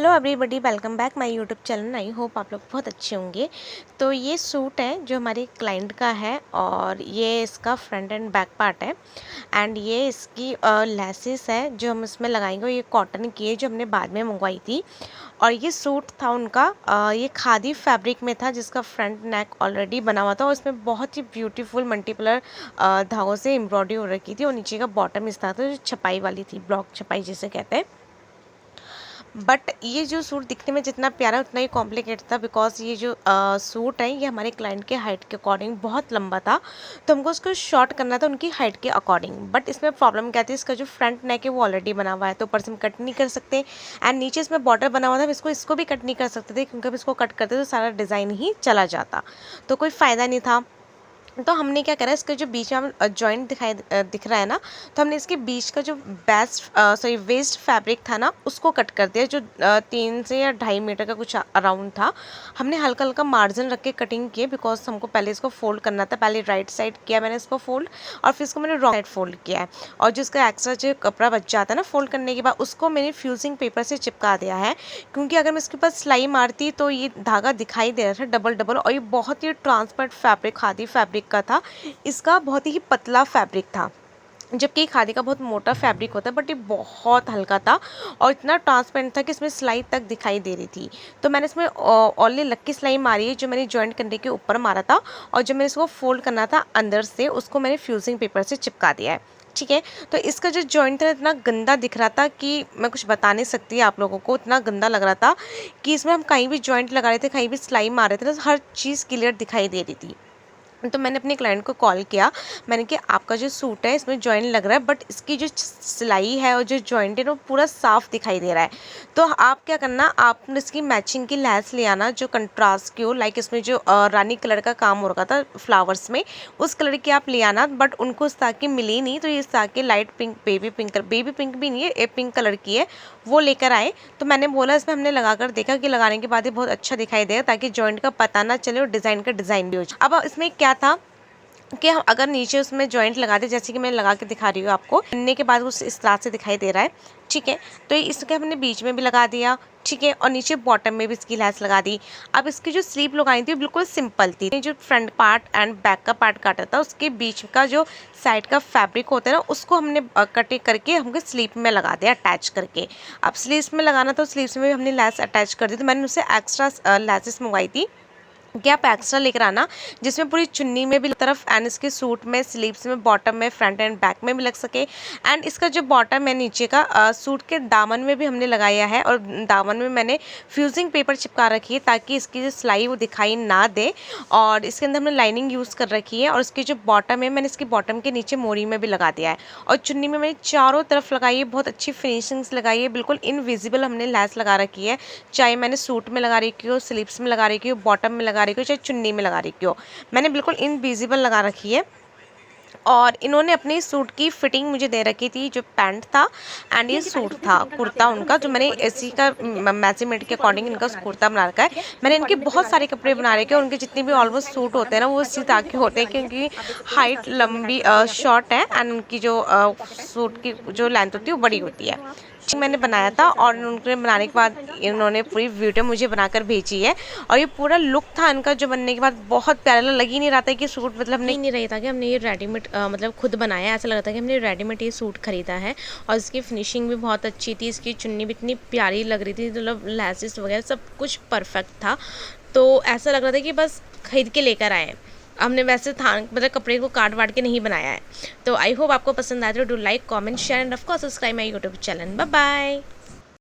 Hello everybody, welcome back my YouTube channel. I hope आप लोग बहुत अच्छे होंगे। तो ये सूट है जो हमारे क्लाइंट का है और ये इसका फ्रंट एंड बैक पार्ट है एंड ये इसकी लेसेस है जो हम इसमें लगाएंगे। ये कॉटन की है जो हमने बाद में मंगवाई थी और ये सूट था उनका ये खादी फैब्रिक में था जिसका फ्रंट नेक ऑलरेडी बना हुआ था और इसमें बहुत ही ब्यूटीफुल मल्टीपलर धागों से एम्ब्रॉयडरी हो रखी थी और नीचे का बॉटम इस तरह था जो छपाई वाली थी, ब्लॉक छपाई जिसे कहते हैं। बट ये जो सूट दिखने में जितना प्यारा उतना ही कॉम्प्लिकेट था बिकॉज ये जो सूट है ये हमारे क्लाइंट के हाइट के अकॉर्डिंग बहुत लंबा था, तो हमको उसको शॉर्ट करना था उनकी हाइट के अकॉर्डिंग। बट इसमें प्रॉब्लम क्या थी, इसका जो फ्रंट नेक है वो ऑलरेडी बना हुआ है तो ऊपर से हम कट नहीं कर सकते एंड नीचे इसमें बॉर्डर बना हुआ था, इसको भी कट नहीं कर सकते थे क्योंकि अब इसको कट करते तो सारा डिज़ाइन ही चला जाता, तो कोई फ़ायदा नहीं था। तो हमने क्या करा, इसका जो बीच में जॉइंट दिख रहा है ना, तो हमने इसके बीच का जो वेस्ट फैब्रिक था ना उसको कट कर दिया, जो 3 से या 2.5 मीटर का कुछ अराउंड था। हमने हल्का हल्का मार्जिन रख के कटिंग किए बिकॉज हमको पहले इसको फोल्ड करना था। पहले राइट साइड किया मैंने इसको फोल्ड और फिर इसको मैंने रॉन्ग साइड फोल्ड किया है और जो इसका एक्स्ट्रा जो कपड़ा बच जाता है ना फोल्ड करने के बाद उसको मैंने फ्यूजिंग पेपर से चिपका दिया है, क्योंकि अगर मैं इसके ऊपर सिलाई मारती तो ये धागा दिखाई दे रहा था डबल डबल और ये बहुत ही ट्रांसपेरेंट फैब्रिक खादी फैब्रिक का था। इसका बहुत ही पतला फैब्रिक था जबकि खादी का बहुत मोटा फैब्रिक होता है, बट ये बहुत हल्का था और इतना ट्रांसपेरेंट था कि इसमें सिलाई तक दिखाई दे रही थी। तो मैंने इसमें ऑनली लक्की सिलाई मारी है जो मैंने जॉइंट करने के ऊपर मारा था और जब मैंने इसको फोल्ड करना था अंदर से उसको मैंने फ्यूजिंग पेपर से चिपका दिया है। ठीक है, तो इसका जो जॉइंट था इतना गंदा दिख रहा था कि मैं कुछ बता नहीं सकती आप लोगों को, इतना गंदा लग रहा था कि इसमें हम कहीं भी जॉइंट लगा रहे थे, कहीं भी सिलाई मार रहे थे ना, हर चीज़ क्लियर दिखाई दे रही थी। तो मैंने अपने क्लाइंट को कॉल किया, मैंने कि आपका जो सूट है इसमें जॉइंट लग रहा है बट इसकी जो सिलाई है और जो जॉइंट है वो पूरा साफ दिखाई दे रहा है। तो आप क्या करना, आप इसकी मैचिंग की लैस ले आना जो कंट्रास्ट की हो, लाइक इसमें जो रानी कलर का काम हो रखा था फ्लावर्स में उस कलर की आप ले आना। बट उनको इस तरह की मिली नहीं, तो ये इस तरह की लाइट पिंक बेबी पिंक भी नहीं है, ये पिंक कलर की है, वो लेकर आए। तो मैंने बोला इसमें हमने लगाकर देखा कि लगाने के बाद ये बहुत अच्छा दिखाई देगा ताकि जॉइंट का पता ना चले और डिज़ाइन का डिज़ाइन भी हो जाए। अब इसमें क्या था कि हम अगर नीचे उसमें जॉइंट लगा दे, जैसे कि मैं लगा के दिखा रही हूँ आपको, बनने के बाद उस इस तरह से दिखाई दे रहा है। ठीक है, तो इसके हमने बीच में भी लगा दिया। ठीक है, और नीचे बॉटम में भी इसकी लैस लगा दी। अब इसकी जो स्लीव लगाई थी बिल्कुल सिंपल थी, जो फ्रंट पार्ट एंड बैक का पार्ट काटा था उसके बीच का जो साइड का फैब्रिक होता है ना उसको हमने कटिंग करके हमको स्लीव में लगा दिया अटैच करके। अब स्लीव्स में लगाना तो स्लीव्स में भी हमने लैस अटैच कर दी, तो मैंने उससे एक्स्ट्रा लैसेस मंगवाई थी कि आप एक्स्ट्रा लेकर आना जिसमें पूरी चुन्नी में भी तरफ एंड इसके सूट में स्लीव्स में बॉटम में फ्रंट एंड बैक में भी लग सके। एंड इसका जो बॉटम है नीचे का सूट के दामन में भी हमने लगाया है और दामन में मैंने फ्यूजिंग पेपर चिपका रखी है ताकि इसकी जो सिलाई वो दिखाई ना दे। और इसके अंदर हमने लाइनिंग यूज़ कर रखी है और इसकी जो बॉटम है मैंने इसकी बॉटम के नीचे मोरी में भी लगा दिया है और चुन्नी में मैंने चारों तरफ लगाई है, बहुत अच्छी फिनिशिंग्स लगाई है, बिल्कुल इनविजिबल हमने लैस लगा रखी है। चाहे मैंने सूट में लगा रखी हो, स्लीव्स में लगा रखी हो, बॉटम में लगा रखी हो, चाहे चुन्नी में लगा रखी हो, मैंने बिल्कुल इनविजिबल लगा रखी है। और इन्होंने अपनी सूट की फिटिंग मुझे दे रखी थी, जो पैंट था एंड ये सूट था कुर्ता उनका, जो मैंने इसी का मेजरमेंट के अकॉर्डिंग इनका कुर्ता बना रखा है। मैंने इनके बहुत सारे कपड़े बना रखे हैं, उनके जितने भी ऑलमोस्ट सूट होते हैं ना वो इसी तरह के होते हैं क्योंकि हाइट लंबी शॉर्ट है एंड उनकी जो सूट की जो लेंथ होती है वो बड़ी होती है। मैंने बनाया था और उनके बनाने के बाद इन्होंने पूरी वीडियो मुझे बनाकर भेजी है और ये पूरा लुक था इनका जो बनने के बाद बहुत प्यारा लग ही नहीं रहा था कि सूट मतलब नहीं रही था कि हमने ये रेडीमेड मतलब खुद बनाया, ऐसा लग रहा था कि हमने रेडीमेड ये सूट खरीदा है। और इसकी फिनिशिंग भी बहुत अच्छी थी, इसकी चुन्नी भी इतनी प्यारी लग रही थी, मतलब लैसेस वगैरह सब कुछ परफेक्ट था, तो ऐसा लग रहा था कि बस खरीद के लेकर आए। हमने वैसे था मतलब कपड़े को काट वाट के नहीं बनाया है। तो आई होप आपको पसंद आया तो do like comment share and of course subscribe my YouTube channel. Bye bye.